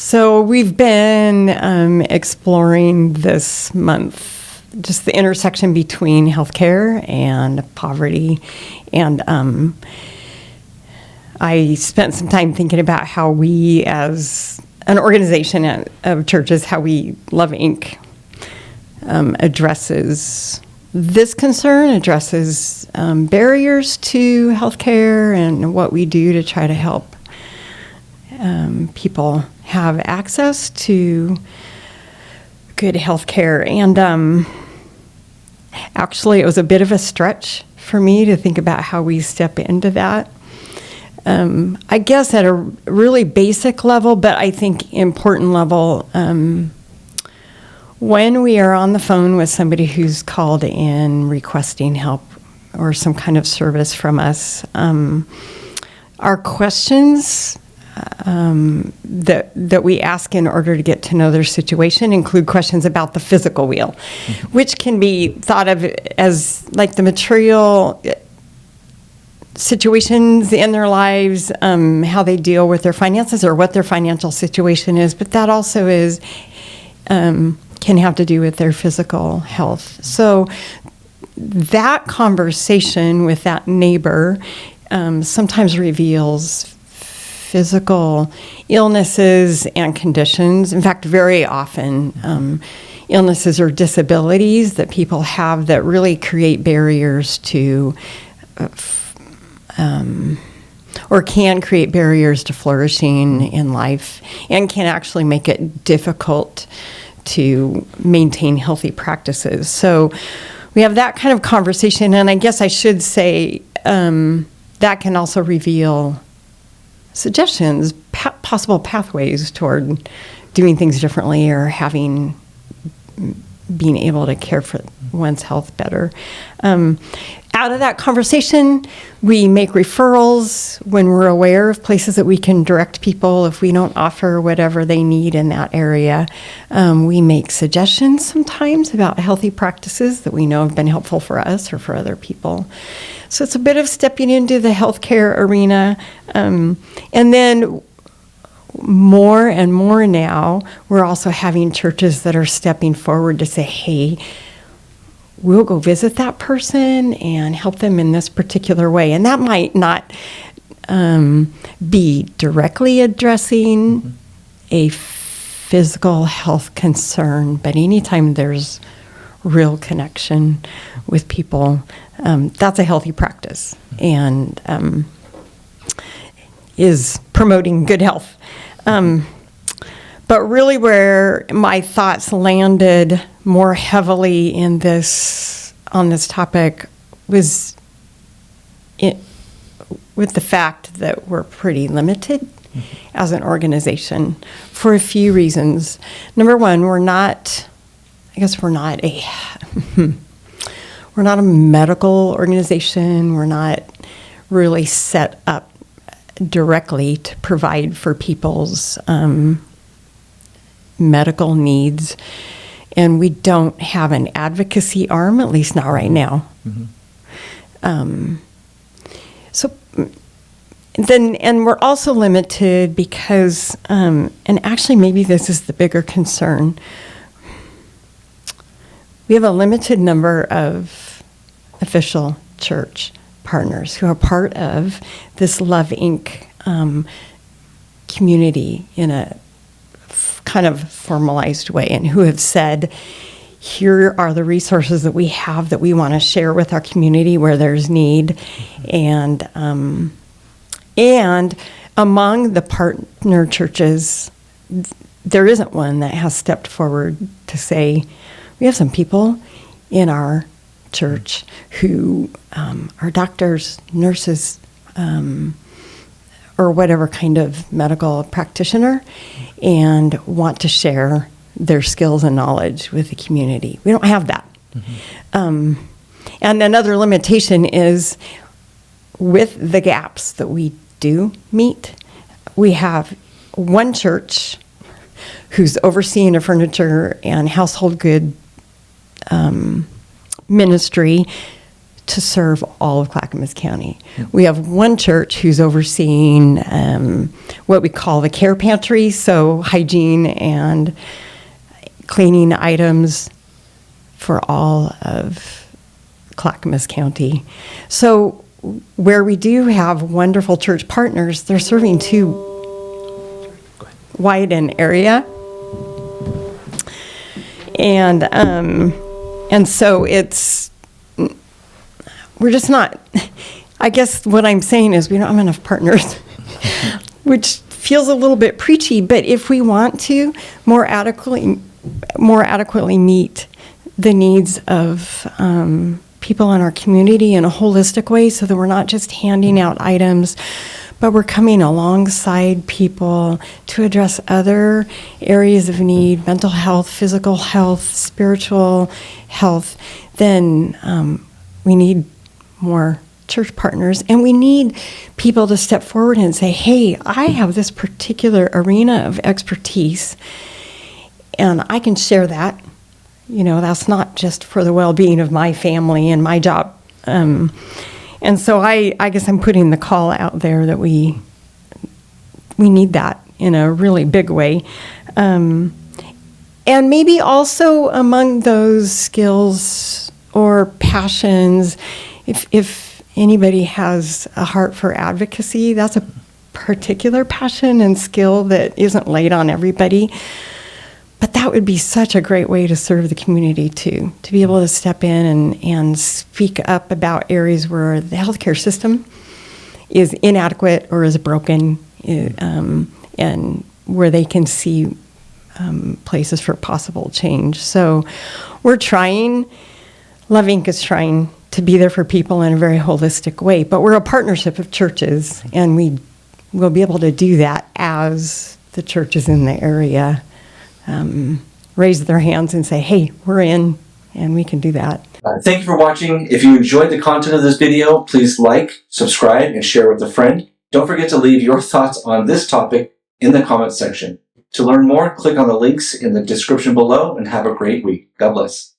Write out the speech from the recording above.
So we've been exploring this month just the intersection between healthcare and poverty. And I spent some time thinking about how we, as an organization of churches, how we, LoveINC, addresses this concern, addresses barriers to healthcare, and what we do to try to help people have access to good healthcare. And actually, it was a bit of a stretch for me to think about how we step into that. I guess at a really basic level, but I think important level, when we are on the phone with somebody who's called in requesting help or some kind of service from us, our questions that we ask in order to get to know their situation include questions about the physical wheel, which can be thought of as like the material situations in their lives, how they deal with their finances or what their financial situation is, but that also is can have to do with their physical health. So that conversation with that neighbor sometimes reveals physical illnesses and conditions. In fact, very often illnesses or disabilities that people have that really create barriers to or can create barriers to flourishing in life, and can actually make it difficult to maintain healthy practices. So we have that kind of conversation, and I guess I should say that can also reveal suggestions, possible pathways toward doing things differently or being able to care for one's health better. Out of that conversation, we make referrals when we're aware of places that we can direct people if we don't offer whatever they need in that area. We make suggestions sometimes about healthy practices that we know have been helpful for us or for other people. So it's a bit of stepping into the healthcare arena. And then more and more now, we're also having churches that are stepping forward to say, hey, we'll go visit that person and help them in this particular way. And that might not be directly addressing a physical health concern, but anytime there's real connection with people, that's a healthy practice and is promoting good health. But really where my thoughts landed more heavily on this topic was with the fact that we're pretty limited as an organization for a few reasons. Number one, we're not a medical organization. We're not really set up directly to provide for people's medical needs, and we don't have an advocacy arm, at least not right now. And we're also limited because, and actually maybe this is the bigger concern, we have a limited number of official church partners who are part of this LoveINC community in a kind of formalized way, and who have said, here are the resources that we have that we want to share with our community where there's need. And among the partner churches, there isn't one that has stepped forward to say, we have some people in our church who are doctors, nurses, or whatever kind of medical practitioner, and want to share their skills and knowledge with the community. We don't have that. And another limitation is with the gaps that we do meet, we have one church who's overseeing a furniture and household good ministry to serve all of Clackamas County. We have one church who's overseeing what we call the care pantry, so hygiene and cleaning items for all of Clackamas County. So where we do have wonderful church partners, they're serving too wide an area. And so we're just not, I guess what I'm saying is we don't have enough partners, which feels a little bit preachy, but if we want to more adequately meet the needs of people in our community in a holistic way, so that we're not just handing out items, but we're coming alongside people to address other areas of need, mental health, physical health, spiritual health, then we need more church partners, and we need people to step forward and say, hey, I have this particular arena of expertise, and I can share that. You know, that's not just for the well-being of my family and my job. And so I guess I'm putting the call out there that we need that in a really big way. And maybe also among those skills or passions, if anybody has a heart for advocacy, that's a particular passion and skill that isn't laid on everybody. But that would be such a great way to serve the community too, to be able to step in and speak up about areas where the healthcare system is inadequate or is broken, and where they can see places for possible change. So we're trying, LoveINC is trying to be there for people in a very holistic way, but we're a partnership of churches, and we will be able to do that as the churches in the area raise their hands and say, hey, we're in, and we can do that. Thank you for watching. If you enjoyed the content of this video, please like, subscribe, and share with a friend. Don't forget to leave your thoughts on this topic in the comments section. To learn more, click on the links in the description below, and have a great week. God bless.